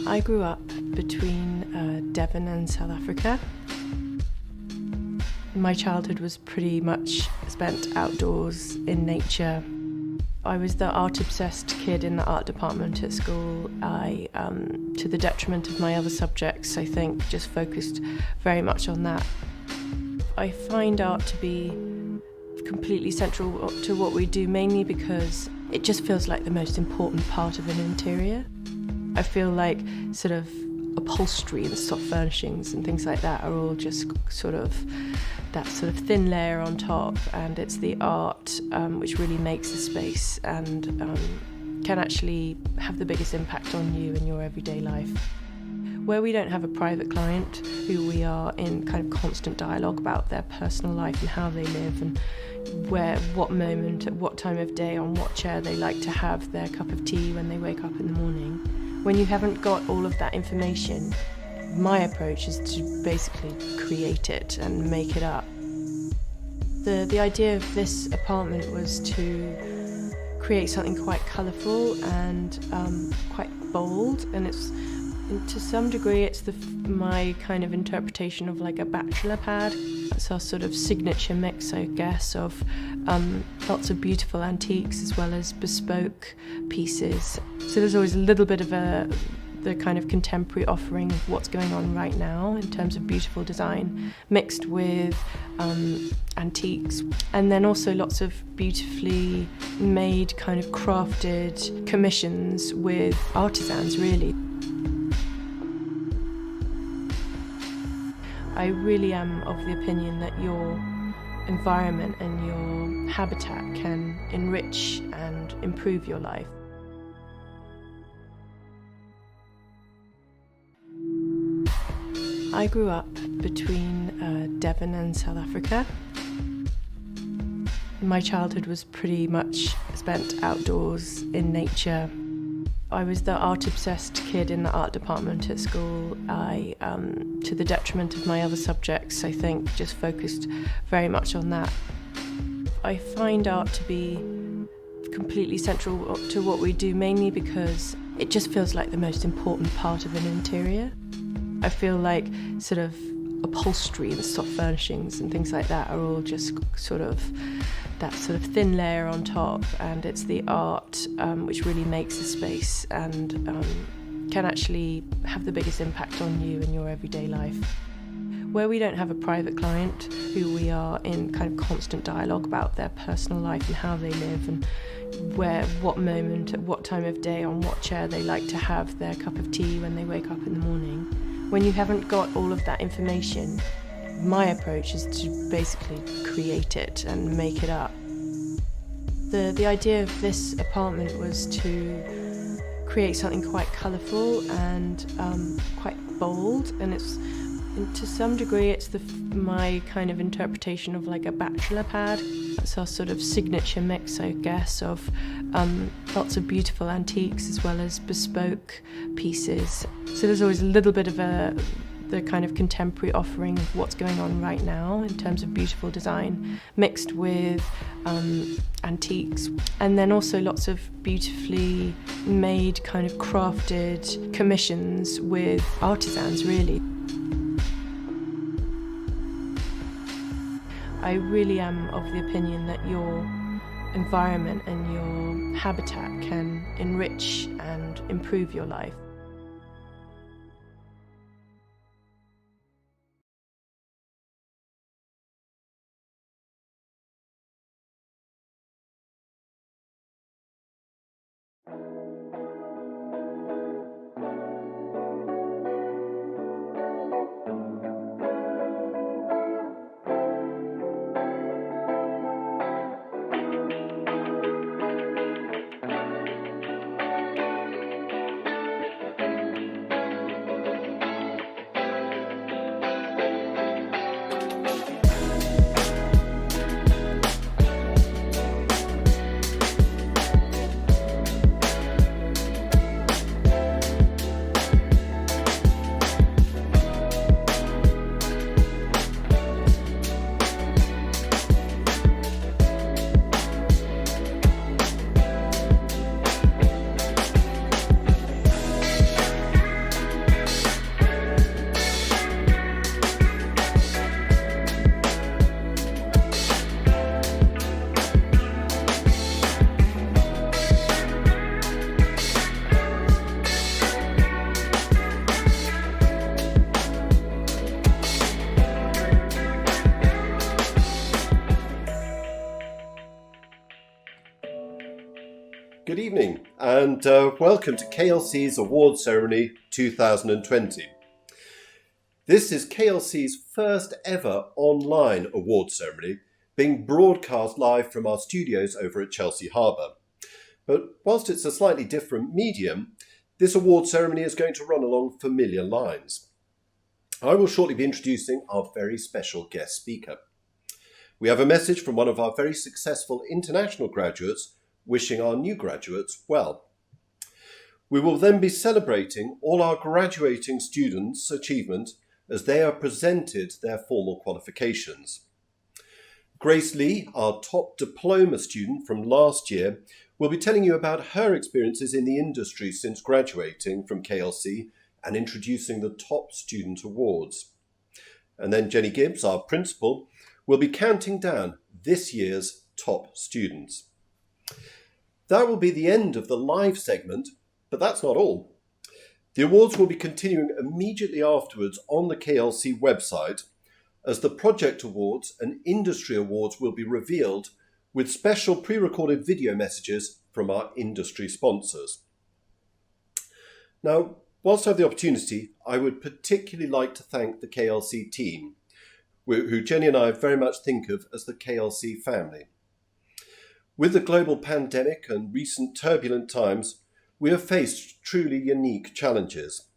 I grew up between Devon and South Africa. My childhood was pretty much spent outdoors in nature. I was the art-obsessed kid in the art department at school. I, to the detriment of my other subjects, I think, just focused very much on that. I find art to be completely central to what we do, mainly because it just feels like the most important part of an interior. I feel like sort of upholstery and soft furnishings and things like that are all just sort of that sort of thin layer on top, and it's the art which really makes the space and can actually have the biggest impact on you in your everyday life. Where we don't have a private client who we are in kind of constant dialogue about their personal life and how they live and what moment, at what time of day, on what chair they like to have their cup of tea when they wake up in the morning. When you haven't got all of that information, my approach is to basically create it and make it up. The idea of this apartment was to create something quite colourful and quite bold, and to some degree it's my kind of interpretation of like a bachelor pad. It's our sort of signature mix, I guess, of lots of beautiful antiques as well as bespoke pieces. So there's always a little bit of the kind of contemporary offering of what's going on right now in terms of beautiful design mixed with antiques, and then also lots of beautifully made kind of crafted commissions with artisans, really. I really am of the opinion that your environment and your habitat can enrich and improve your life. I grew up between Devon and South Africa. My childhood was pretty much spent outdoors in nature. I was the art-obsessed kid in the art department at school. I, to the detriment of my other subjects, I think, just focused very much on that. I find art to be completely central to what we do, mainly because it just feels like the most important part of an interior. I feel like sort of upholstery and soft furnishings and things like that are all just sort of that sort of thin layer on top, and it's the art which really makes the space and can actually have the biggest impact on you in your everyday life. Where we don't have a private client who we are in kind of constant dialogue about their personal life and how they live and what moment, at what time of day, on what chair they like to have their cup of tea when they wake up in the morning. When you haven't got all of that information, my approach is to basically create it and make it up. The idea of this apartment was to create something quite colourful and quite bold, and to some degree it's my kind of interpretation of like a bachelor pad. It's our sort of signature mix, I guess, of lots of beautiful antiques as well as bespoke pieces. So there's always a little bit of the kind of contemporary offering of what's going on right now in terms of beautiful design mixed with antiques, and then also lots of beautifully made kind of crafted commissions with artisans, really. I really am of the opinion that your environment and your habitat can enrich and improve your life. Good evening and welcome to KLC's Awards Ceremony 2020. This is KLC's first ever online awards ceremony, being broadcast live from our studios over at Chelsea Harbour. But whilst it's a slightly different medium, this awards ceremony is going to run along familiar lines. I will shortly be introducing our very special guest speaker. We have a message from one of our very successful international graduates wishing our new graduates well. We will then be celebrating all our graduating students' achievement as they are presented their formal qualifications. Grace Lee, our top diploma student from last year, will be telling you about her experiences in the industry since graduating from KLC and introducing the top student awards. And then Jenny Gibbs, our principal, will be counting down this year's top students. That will be the end of the live segment, but that's not all. The awards will be continuing immediately afterwards on the KLC website, as the project awards and industry awards will be revealed with special pre-recorded video messages from our industry sponsors. Now, whilst I have the opportunity, I would particularly like to thank the KLC team, who Jenny and I very much think of as the KLC family. With the global pandemic and recent turbulent times, we have faced truly unique challenges,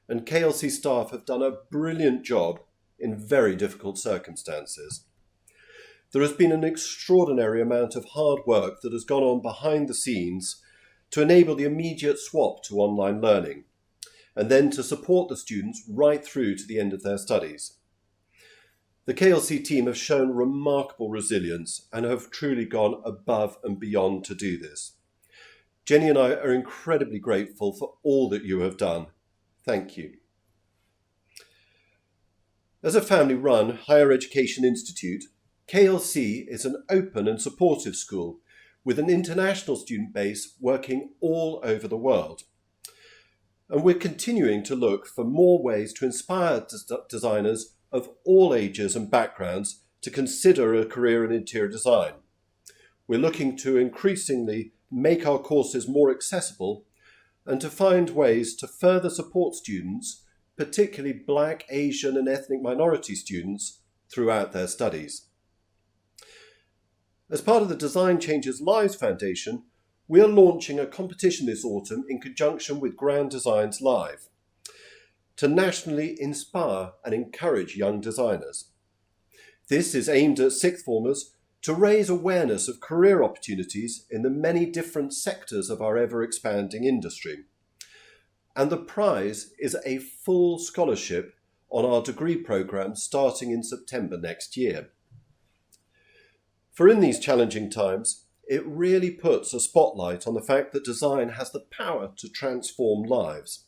and KLC staff have done a brilliant job in very difficult circumstances. There has been an extraordinary amount of hard work that has gone on behind the scenes to enable the immediate swap to online learning, and then to support the students right through to the end of their studies. The KLC team have shown remarkable resilience and have truly gone above and beyond to do this. Jenny and I are incredibly grateful for all that you have done. Thank you. As a family-run higher education institute, KLC is an open and supportive school with an international student base working all over the world. And we're continuing to look for more ways to inspire designers of all ages and backgrounds to consider a career in interior design. We're looking to increasingly make our courses more accessible and to find ways to further support students, particularly Black, Asian and ethnic minority students, throughout their studies. As part of the Design Changes Lives Foundation, we are launching a competition this autumn in conjunction with Grand Designs Live, to nationally inspire and encourage young designers. This is aimed at sixth formers to raise awareness of career opportunities in the many different sectors of our ever-expanding industry. And the prize is a full scholarship on our degree programme starting in September next year. For in these challenging times, it really puts a spotlight on the fact that design has the power to transform lives.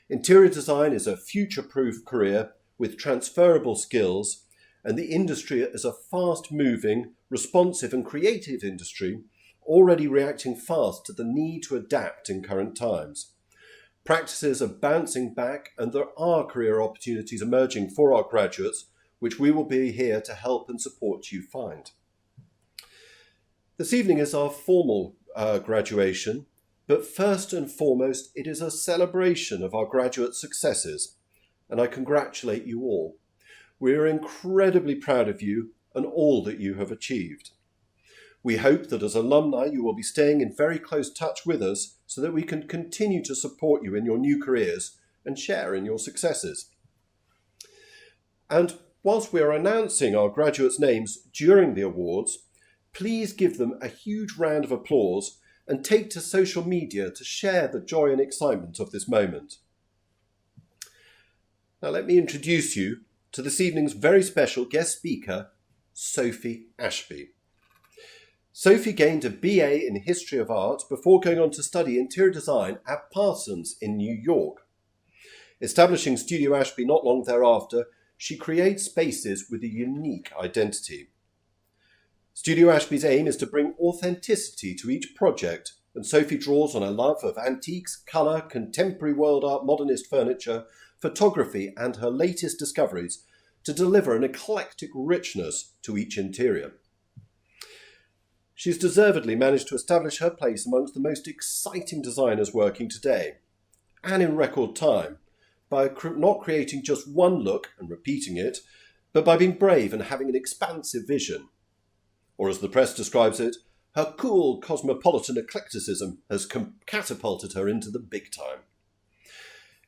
Interior design is a future-proof career with transferable skills, and the industry is a fast-moving, responsive and creative industry already reacting fast to the need to adapt in current times. Practices are bouncing back and there are career opportunities emerging for our graduates, which we will be here to help and support you find. This evening is our formal graduation. But first and foremost, it is a celebration of our graduate successes, and I congratulate you all. We are incredibly proud of you and all that you have achieved. We hope that as alumni you will be staying in very close touch with us so that we can continue to support you in your new careers and share in your successes. And whilst we are announcing our graduates' names during the awards, please give them a huge round of applause and take to social media to share the joy and excitement of this moment. Now let me introduce you to this evening's very special guest speaker, Sophie Ashby. Sophie gained a BA in History of Art before going on to study interior design at Parsons in New York. Establishing Studio Ashby not long thereafter, she creates spaces with a unique identity. Studio Ashby's aim is to bring authenticity to each project, and Sophie draws on her love of antiques, colour, contemporary world art, modernist furniture, photography and her latest discoveries to deliver an eclectic richness to each interior. She's deservedly managed to establish her place amongst the most exciting designers working today, and in record time, by not creating just one look and repeating it, but by being brave and having an expansive vision. Or as the press describes it, her cool cosmopolitan eclecticism has catapulted her into the big time.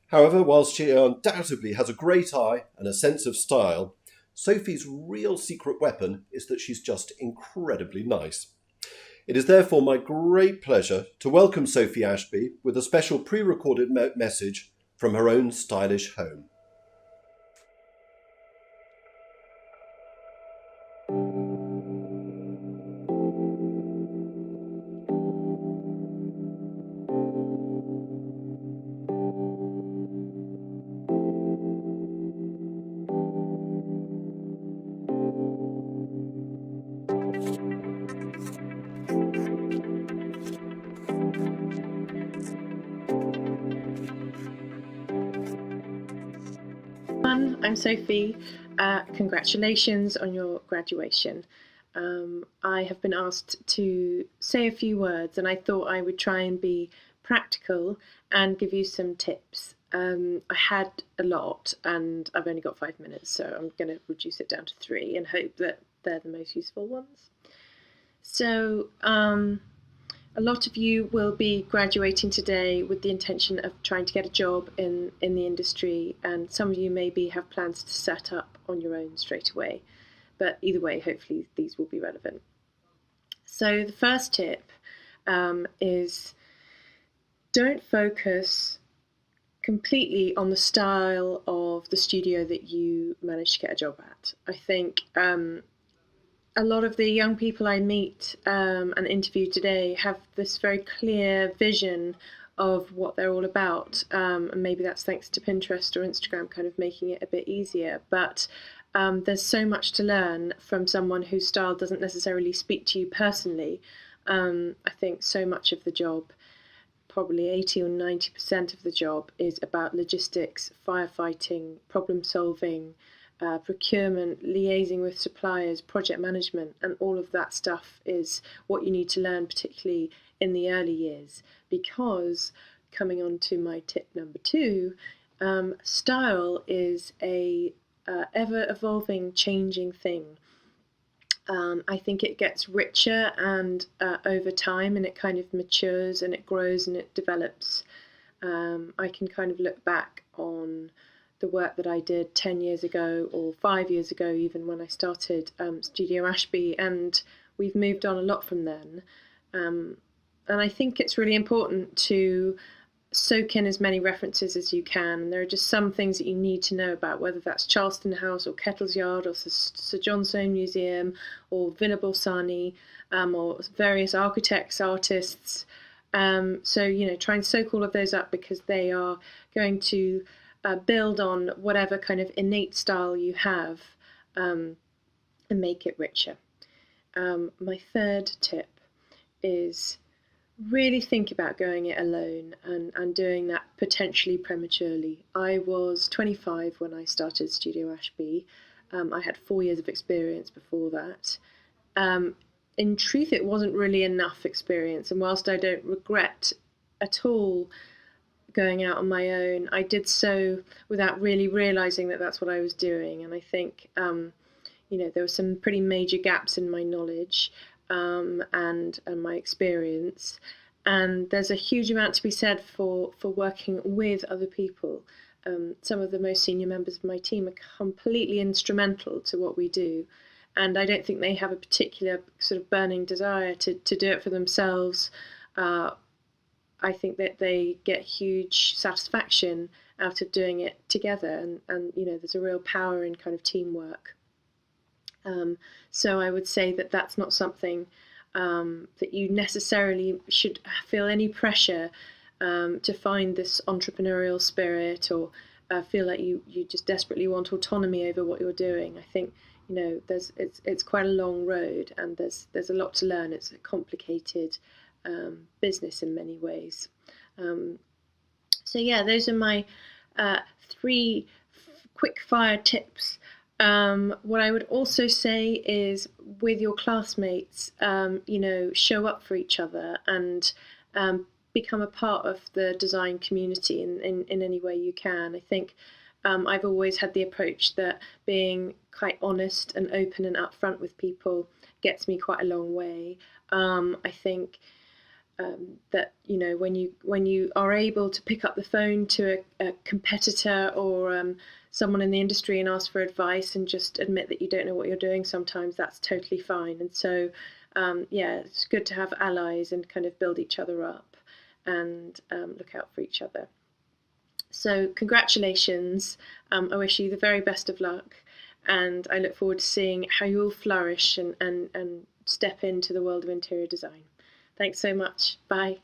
However, whilst she undoubtedly has a great eye and a sense of style, Sophie's real secret weapon is that she's just incredibly nice. It is therefore my great pleasure to welcome Sophie Ashby with a special pre-recorded message from her own stylish home. I'm Sophie. Congratulations on your graduation. I have been asked to say a few words, and I thought I would try and be practical and give you some tips. I had a lot, and I've only got 5 minutes, so I'm going to reduce it down to 3 and hope that they're the most useful ones. So, a lot of you will be graduating today with the intention of trying to get a job in the industry, and some of you maybe have plans to set up on your own straight away. But either way, hopefully these will be relevant. So the first tip is don't focus completely on the style of the studio that you manage to get a job at. I think a lot of the young people I meet and interview today have this very clear vision of what they're all about, and maybe that's thanks to Pinterest or Instagram kind of making it a bit easier, but there's so much to learn from someone whose style doesn't necessarily speak to you personally. I think so much of the job, probably 80 or 90% of the job, is about logistics, firefighting, problem solving, procurement, liaising with suppliers, project management, and all of that stuff is what you need to learn, particularly in the early years, because, coming on to my tip number 2, style is a ever-evolving, changing thing. I think it gets richer and over time, and it kind of matures and it grows and it develops. I can kind of look back on the work that I did 10 years ago or 5 years ago, even when I started Studio Ashby, and we've moved on a lot from then. And I think it's really important to soak in as many references as you can. There are just some things that you need to know about, whether that's Charleston House or Kettle's Yard or Sir John Soane Museum or Villa Bolsani, or various architects, artists. So, try and soak all of those up, because they are going to build on whatever kind of innate style you have, and make it richer. My third tip is really think about going it alone and doing that potentially prematurely. I was 25 when I started Studio Ashby. I had 4 years of experience before that. In truth, it wasn't really enough experience, and whilst I don't regret at all going out on my own, I did so without really realizing that that's what I was doing. And I think, there were some pretty major gaps in my knowledge and my experience. And there's a huge amount to be said for working with other people. Some of the most senior members of my team are completely instrumental to what we do. And I don't think they have a particular sort of burning desire to do it for themselves. I think that they get huge satisfaction out of doing it together, and there's a real power in kind of teamwork. So I would say that that's not something that you necessarily should feel any pressure to find this entrepreneurial spirit, or feel like you just desperately want autonomy over what you're doing. I think it's quite a long road, and there's a lot to learn. It's a complicated business in many ways. So yeah, those are my 3 quick fire tips What I would also say is with your classmates, show up for each other and become a part of the design community in any way you can. I think I've always had the approach that being quite honest and open and upfront with people gets me quite a long way. I think that when you are able to pick up the phone to a competitor or someone in the industry and ask for advice and just admit that you don't know what you're doing, sometimes that's totally fine. And so it's good to have allies and kind of build each other up and look out for each other. So congratulations. I wish you the very best of luck, and I look forward to seeing how you all flourish and step into the world of interior design. Thanks so much. Bye.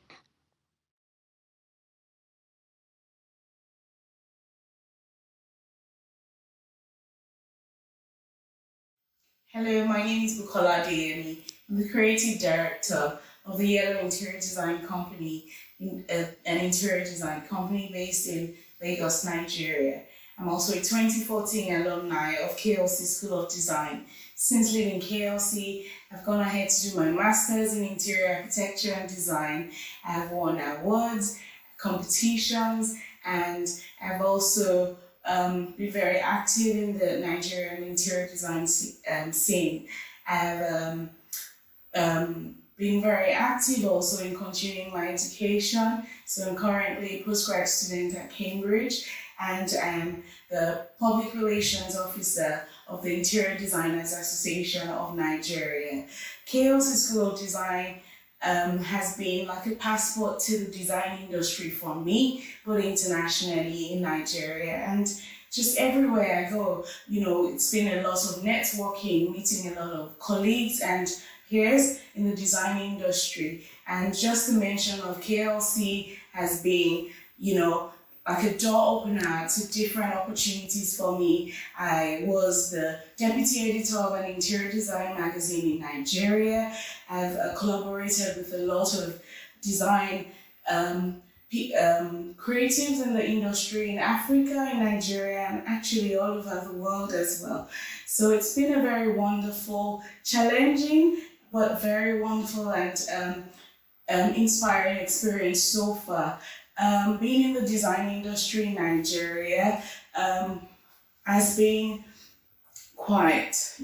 Hello, my name is Bukola Adeyemi. I'm the creative director of the Yellow Interior Design Company, an interior design company based in Lagos, Nigeria. I'm also a 2014 alumni of KLC School of Design. Since leaving KLC, I've gone ahead to do my master's in interior architecture and design. I've won awards, competitions, and I've also been very active in the Nigerian interior design scene. I've been very active also in continuing my education. So I'm currently a postgrad student at Cambridge, and I'm the Public Relations Officer of the Interior Designers Association of Nigeria. KLC School of Design has been like a passport to the design industry for me, but internationally in Nigeria and just everywhere I go. It's been a lot of networking, meeting a lot of colleagues and peers in the design industry. And just the mention of KLC has been, like a door opener to different opportunities for me. I was the deputy editor of an interior design magazine in Nigeria. I've collaborated with a lot of design creatives in the industry in Africa, in Nigeria, and actually all over the world as well. So it's been a very wonderful, challenging, but very wonderful and inspiring experience so far. Being in the design industry in Nigeria has been quite,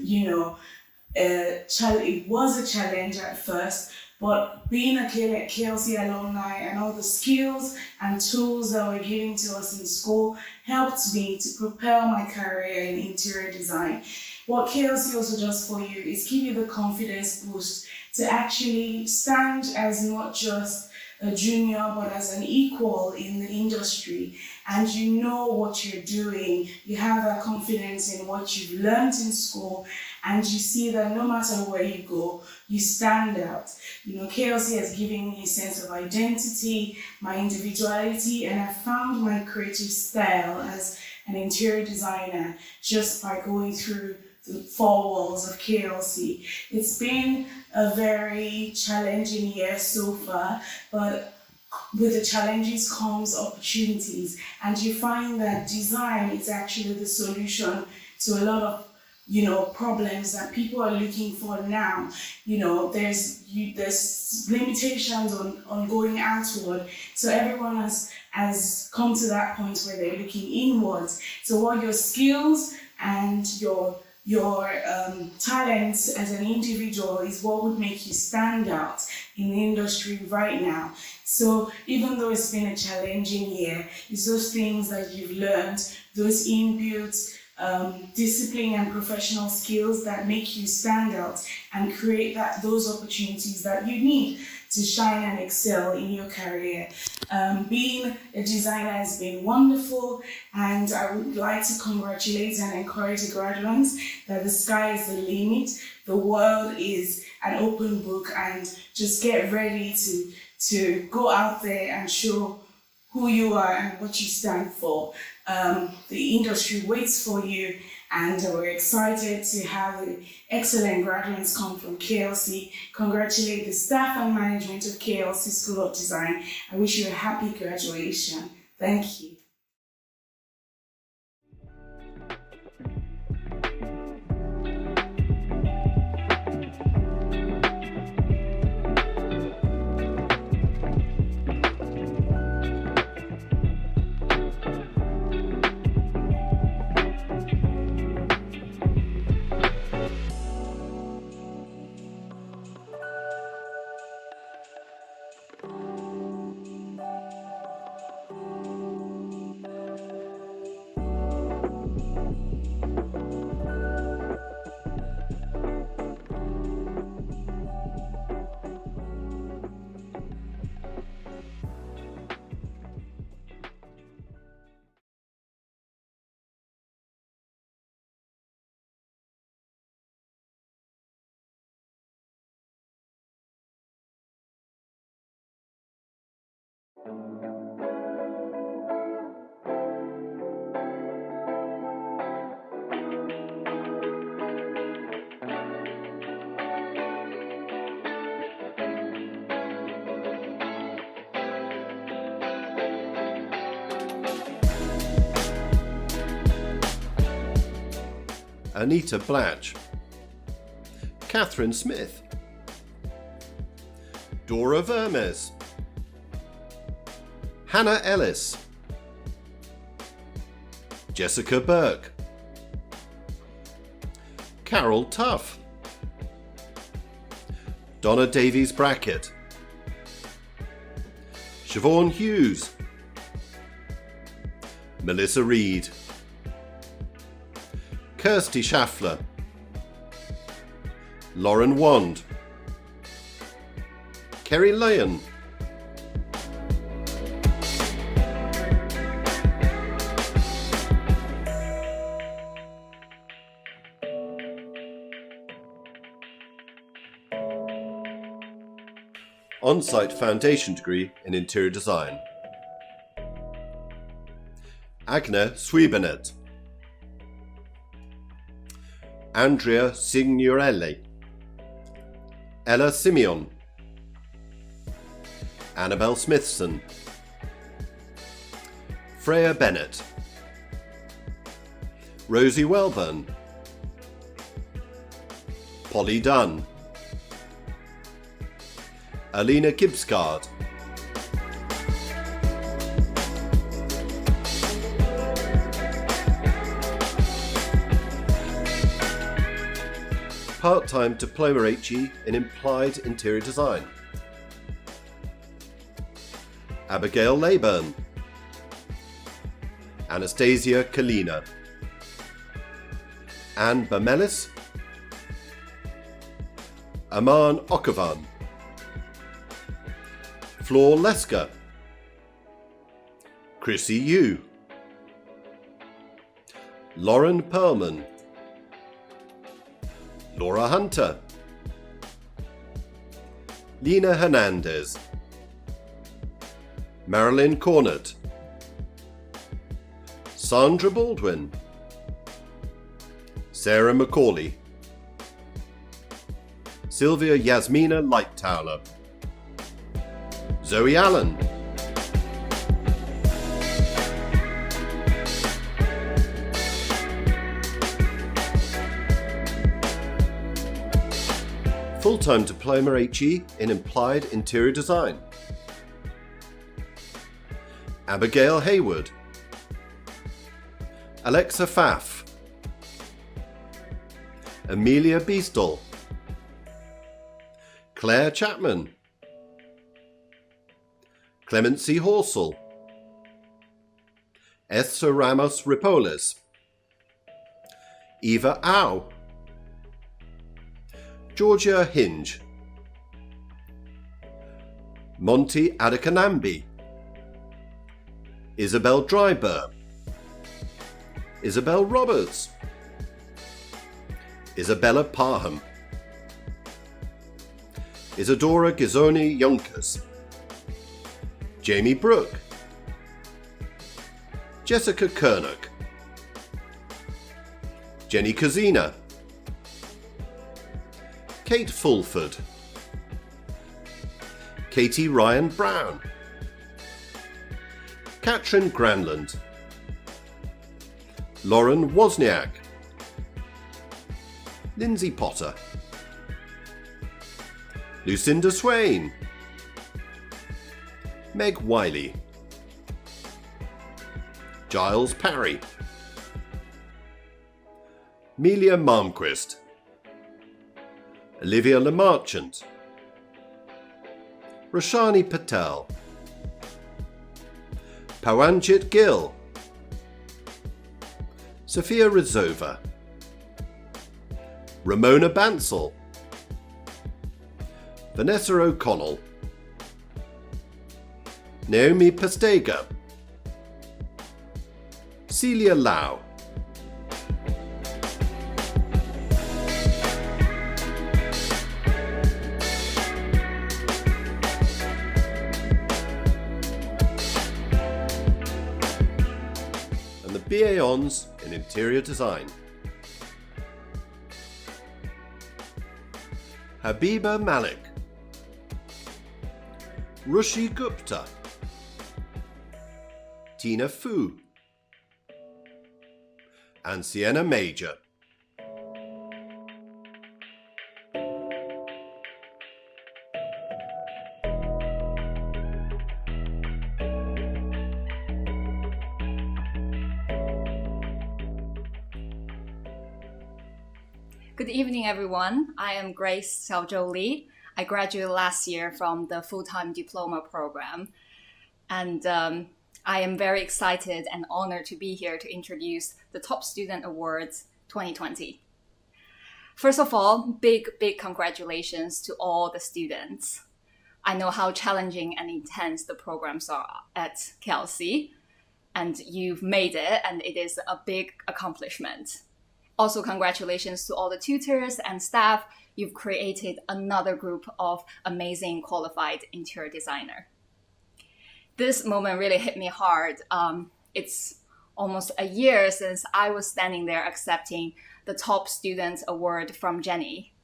it was a challenge at first, but being a KLC alumni and all the skills and tools that were given to us in school helped me to propel my career in interior design. What KLC also does for you is give you the confidence boost to actually stand as not just a junior, but as an equal in the industry, and you know what you're doing. You have that confidence in what you've learned in school, and you see that no matter where you go, you stand out. KLC has given me a sense of identity, my individuality, and I found my creative style as an interior designer just by going through the four walls of KLC. It's been a very challenging year so far, but with the challenges comes opportunities, and you find that design is actually the solution to a lot of problems that people are looking for now. There's limitations on going outward, so everyone has come to that point where they're looking inwards. So what your skills and your talents as an individual is what would make you stand out in the industry right now. So even though it's been a challenging year, it's those things that you've learned, those inbuilt discipline and professional skills that make you stand out and create those opportunities that you need to shine and excel in your career. Being a designer has been wonderful, and I would like to congratulate and encourage the graduates that the sky is the limit. The world is an open book, and just get ready to go out there and show who you are and what you stand for. The industry waits for you, and we're excited to have the excellent graduates come from KLC. Congratulate the staff and management of KLC School of Design. I wish you a happy graduation. Thank you. Anita Blatch, Catherine Smith, Dora Vermes, Hannah Ellis, Jessica Burke, Carol Tuff, Donna Davies Brackett, Siobhan Hughes, Melissa Reed, Kirsty Schaffler, Lauren Wand, Kerry Lyon, on-site foundation degree in interior design, Agna Swibenet, Andrea Signorelli, Ella Simeon, Annabelle Smithson, Freya Bennett, Rosie Welburn, Polly Dunn, Alina Gibbsgard, part-time Diploma HE in Applied Interior Design, Abigail Leyburn, Anastasia Kalina, Anne Bamelis, Aman Okavan, Flor Lesker, Chrissy Yu, Loren Perlman, Loren Hunter, Lena Hernandez, Marilyn Cornett, Sandra Baldwin, Sarah McCauley, Sylvia Yasmina Lighttowler, Zoe Allen, full-time Diploma HE in Applied Interior Design, Abigail Hayward, Alexa Pfaff, Amelia Beastall, Claire Chapman, Clemency Horsell, Esther Ramos Ripolis, Eva Au, Georgia Hinge, Monty Adekanambi, Isabel Dryburn, Isabel Roberts, Isabella Parham, Isadora Gizoni Yonkers, Jamie Brooke, Jessica Kernock, Jenny Kazina, Kate Fulford, Katie Ryan Brown, Katrin Granland, Lauren Wozniak, Lindsay Potter, Lucinda Swain, Meg Wiley, Giles Parry, Melia Malmquist, Olivia Lemarchant, Roshani Patel, Pawanjit Gill, Sophia Rizova, Ramona Bansal, Vanessa O'Connell, Naomi Pastega, Celia Lau. And the BA Hons in Interior Design. Habiba Malik, Rushi Gupta, Tina Fu, and Sienna Major. Good evening, everyone. I am Grace Xiaozhou Li. I graduated last year from the full-time diploma program. And I am very excited and honored to be here to introduce the Top Student Awards 2020. First of all, big congratulations to all the students. I know how challenging and intense the programs are at KLC, and you've made it, and it is a big accomplishment. Also, congratulations to all the tutors and staff. You've created another group of amazing qualified interior designer. This moment really hit me hard. It's almost a year since I was standing there accepting the Top Student Award from Jenny.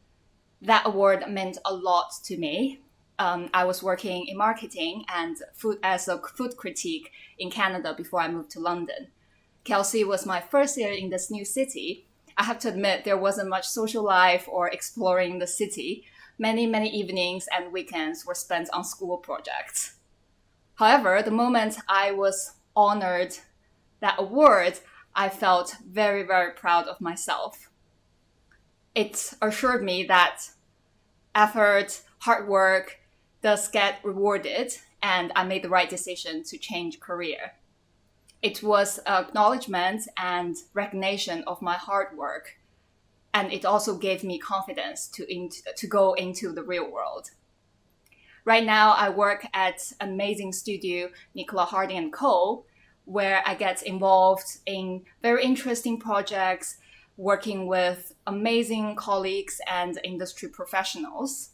That award meant a lot to me. I was working in marketing and as a food critic in Canada before I moved to London. KLC was my first year in this new city. I have to admit there wasn't much social life or exploring the city. Many evenings and weekends were spent on school projects. However, the moment I was honored that award, I felt very proud of myself. It assured me that effort, hard work does get rewarded, and I made the right decision to change career. It was acknowledgement and recognition of my hard work, and it also gave me confidence to go into the real world. Right now, I work at an amazing studio, Nicola Harding & Co., where I get involved in very interesting projects, working with amazing colleagues and industry professionals.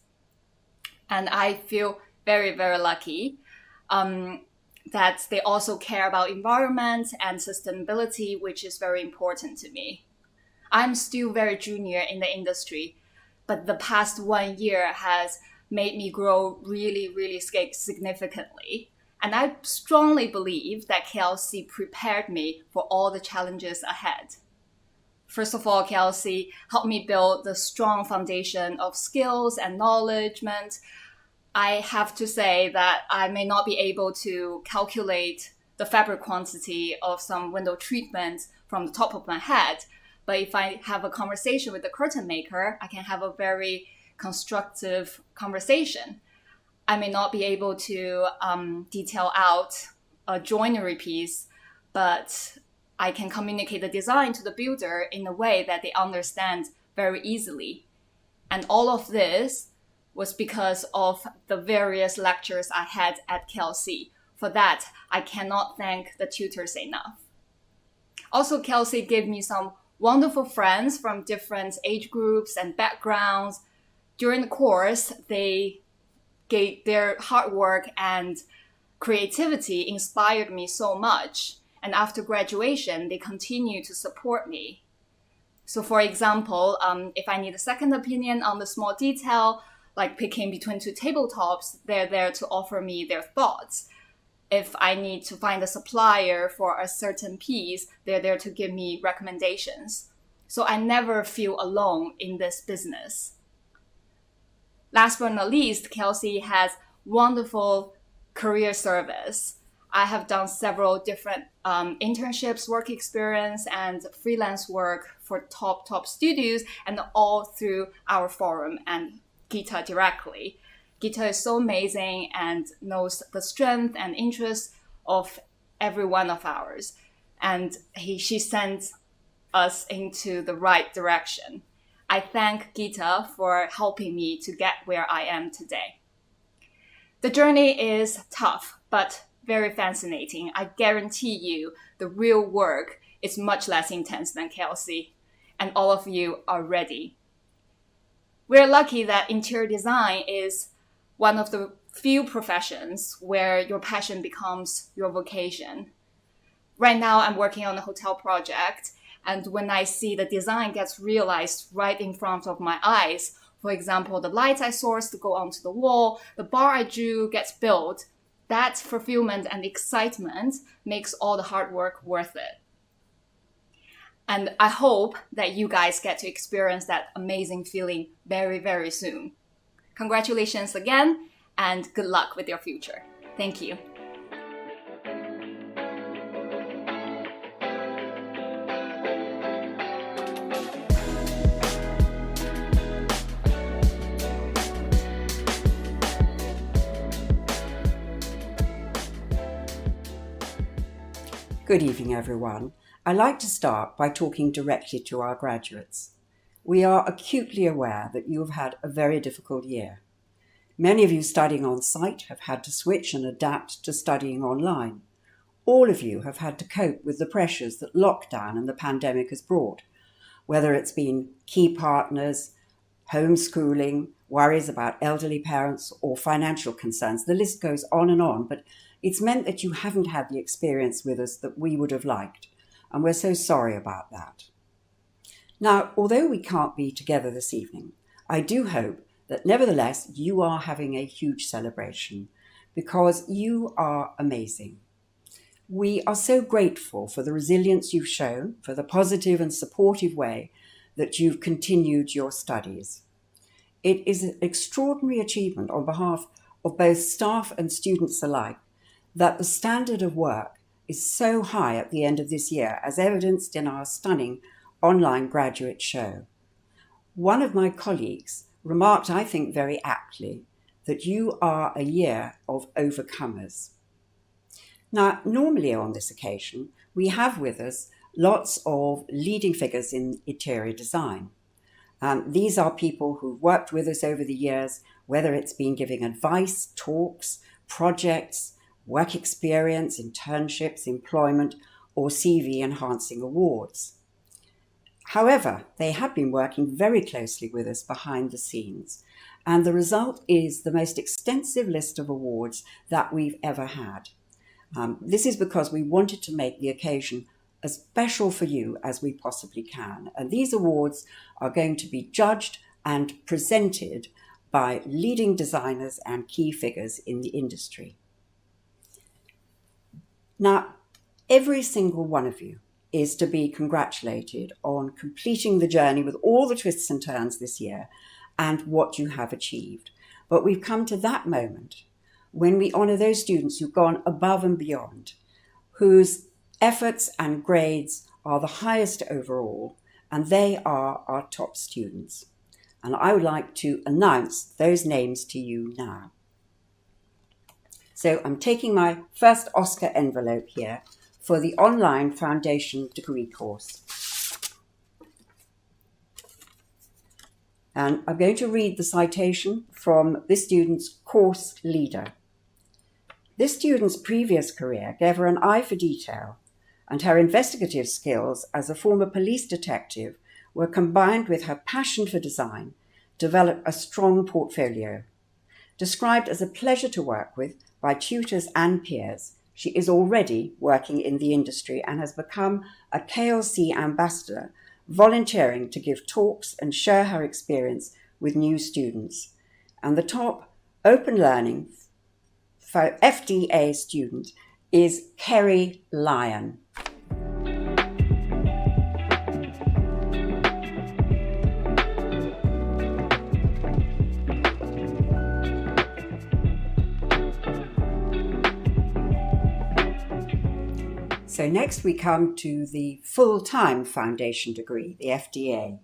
And I feel very lucky that they also care about environment and sustainability, which is very important to me. I'm still very junior in the industry, but the past 1 year has made me grow really significantly. And I strongly believe that KLC prepared me for all the challenges ahead. First of all, KLC helped me build the strong foundation of skills and knowledge. I have to say that I may not be able to calculate the fabric quantity of some window treatments from the top of my head, but if I have a conversation with the curtain maker, I can have a very constructive conversation. I may not be able to detail out a joinery piece, but I can communicate the design to the builder in a way that they understand very easily. And all of this was because of the various lectures I had at KLC. For that, I cannot thank the tutors enough. Also, KLC gave me some wonderful friends from different age groups and backgrounds. During the course, they gave their hard work and creativity inspired me so much. And after graduation, they continue to support me. So for example, if I need a second opinion on the small detail, like picking between two tabletops, they're there to offer me their thoughts. If I need to find a supplier for a certain piece, they're there to give me recommendations. So I never feel alone in this business. Last but not least, KLC has wonderful career service. I have done several different internships, work experience, and freelance work for top studios, and all through our forum and Gita directly. Gita is so amazing and knows the strength and interest of every one of ours. And she sends us into the right direction. I thank Gita for helping me to get where I am today. The journey is tough, but very fascinating. I guarantee you the real work is much less intense than KLC, and all of you are ready. We're lucky that interior design is one of the few professions where your passion becomes your vocation. Right now, I'm working on a hotel project, and when I see the design gets realized right in front of my eyes, for example, the lights I sourced to go onto the wall, the bar I drew gets built, that fulfillment and excitement makes all the hard work worth it. And I hope that you guys get to experience that amazing feeling very, very soon. Congratulations again, and good luck with your future. Thank you. Good evening, everyone. I'd like to start by talking directly to our graduates. We are acutely aware that you have had a very difficult year. Many of you studying on site have had to switch and adapt to studying online. All of you have had to cope with the pressures that lockdown and the pandemic has brought, whether it's been key partners, homeschooling, worries about elderly parents, or financial concerns. The list goes on, but it's meant that you haven't had the experience with us that we would have liked, and we're so sorry about that. Now, although we can't be together this evening, I do hope that nevertheless you are having a huge celebration, because you are amazing. We are so grateful for the resilience you've shown, for the positive and supportive way that you've continued your studies. It is an extraordinary achievement on behalf of both staff and students alike that the standard of work is so high at the end of this year, as evidenced in our stunning online graduate show. One of my colleagues remarked, I think very aptly, that you are a year of overcomers. Now, normally on this occasion, we have with us lots of leading figures in interior design. These are people who've worked with us over the years, whether it's been giving advice, talks, projects, work experience, internships, employment, or CV enhancing awards. However, they have been working very closely with us behind the scenes, and the result is the most extensive list of awards that we've ever had. This is because we wanted to make the occasion as special for you as we possibly can, and these awards are going to be judged and presented by leading designers and key figures in the industry. Now, every single one of you is to be congratulated on completing the journey with all the twists and turns this year and what you have achieved. But we've come to that moment when we honour those students who've gone above and beyond, whose efforts and grades are the highest overall, and they are our top students. And I would like to announce those names to you now. So I'm taking my first Oscar envelope here for the online foundation degree course. And I'm going to read the citation from this student's course leader. This student's previous career gave her an eye for detail, and her investigative skills as a former police detective were combined with her passion for design, developed a strong portfolio. Described as a pleasure to work with by tutors and peers, she is already working in the industry and has become a KLC ambassador, volunteering to give talks and share her experience with new students. And the top open learning for FDA student is Kerry Lyon. So next we come to the full-time foundation degree, the FDA.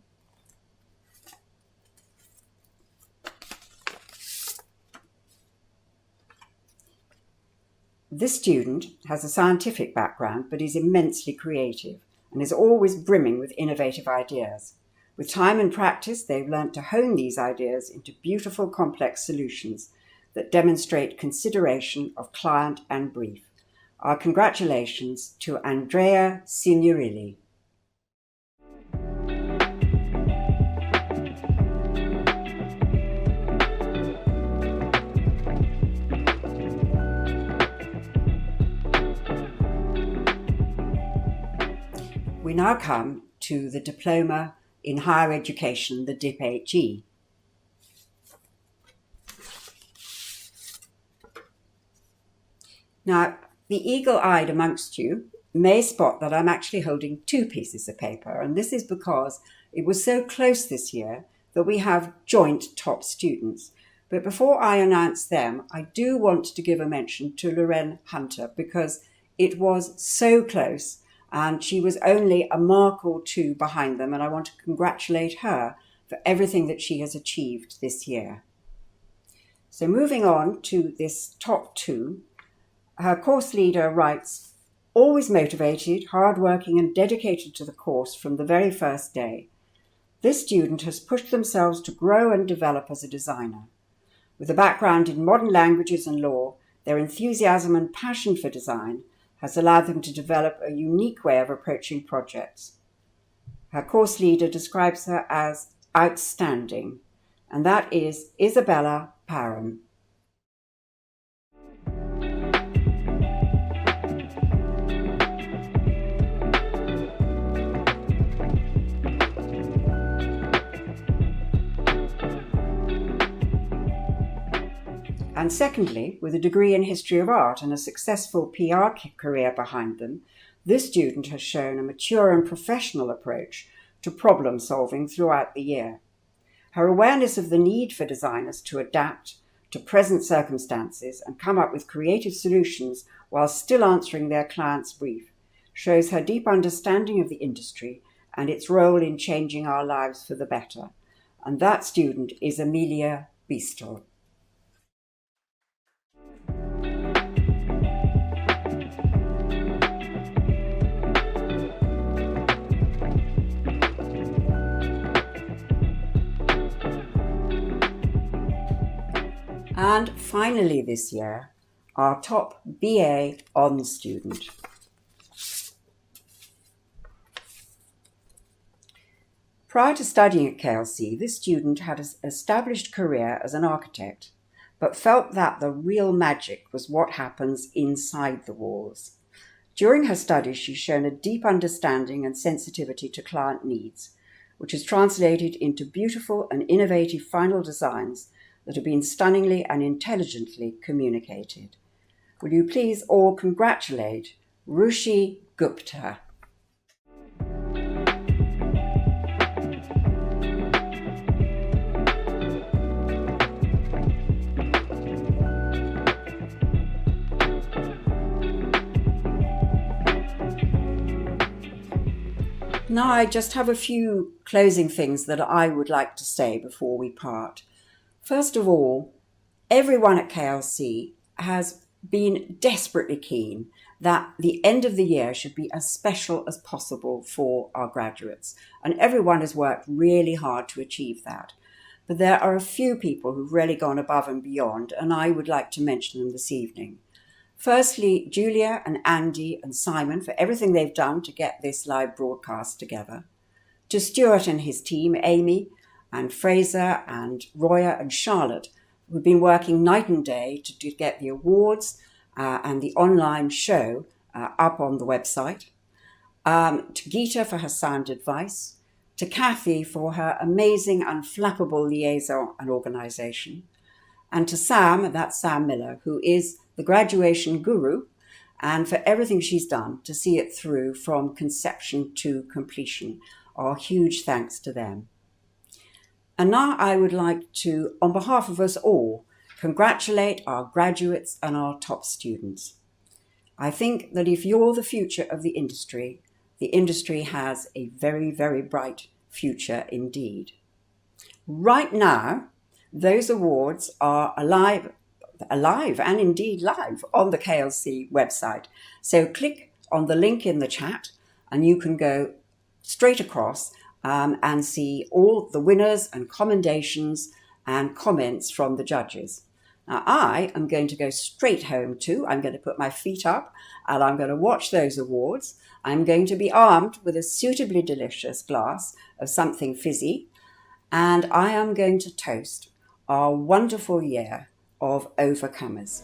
This student has a scientific background but is immensely creative and is always brimming with innovative ideas. With time and practice, they've learnt to hone these ideas into beautiful, complex solutions that demonstrate consideration of client and brief. Our congratulations to Andrea Signorilli. We now come to the Diploma in Higher Education, the DIP-HE. Now, the eagle-eyed amongst you may spot that I'm actually holding two pieces of paper, and this is because it was so close this year that we have joint top students. But before I announce them, I do want to give a mention to Loren Hunter because it was so close and she was only a mark or two behind them, and I want to congratulate her for everything that she has achieved this year. So moving on to this top two, her course leader writes, always motivated, hardworking and dedicated to the course from the very first day. This student has pushed themselves to grow and develop as a designer. With a background in modern languages and law, their enthusiasm and passion for design has allowed them to develop a unique way of approaching projects. Her course leader describes her as outstanding, and that is Isabella Parham. And secondly, with a degree in history of art and a successful PR career behind them, this student has shown a mature and professional approach to problem solving throughout the year. Her awareness of the need for designers to adapt to present circumstances and come up with creative solutions while still answering their client's brief shows her deep understanding of the industry and its role in changing our lives for the better. And that student is Amelia Beastel. And finally this year, our top BA Hon student. Prior to studying at KLC, this student had an established career as an architect, but felt that the real magic was what happens inside the walls. During her studies, she's shown a deep understanding and sensitivity to client needs, which is translated into beautiful and innovative final designs that have been stunningly and intelligently communicated. Will you please all congratulate Rushi Gupta. Now I just have a few closing things that I would like to say before we part. First of all, everyone at KLC has been desperately keen that the end of the year should be as special as possible for our graduates, and everyone has worked really hard to achieve that. But there are a few people who've really gone above and beyond, and I would like to mention them this evening. Firstly, Julia and Andy and Simon for everything they've done to get this live broadcast together. To Stuart and his team, Amy, and Fraser and Roya and Charlotte, who've been working night and day to get the awards and the online show up on the website. To Geeta for her sound advice. To Kathy for her amazing unflappable liaison and organisation. And to Sam, that's Sam Miller, who is the graduation guru, and for everything she's done to see it through from conception to completion. Our huge thanks to them. And now I would like to, on behalf of us all, congratulate our graduates and our top students. I think that if you're the future of the industry has a very, very bright future indeed. Right now, those awards are alive alive and indeed live on the KLC website. So click on the link in the chat and you can go straight across and see all the winners and commendations and comments from the judges. Now, I am going to go straight home too. I'm going to put my feet up and I'm going to watch those awards. I'm going to be armed with a suitably delicious glass of something fizzy, and I am going to toast our wonderful year of overcomers.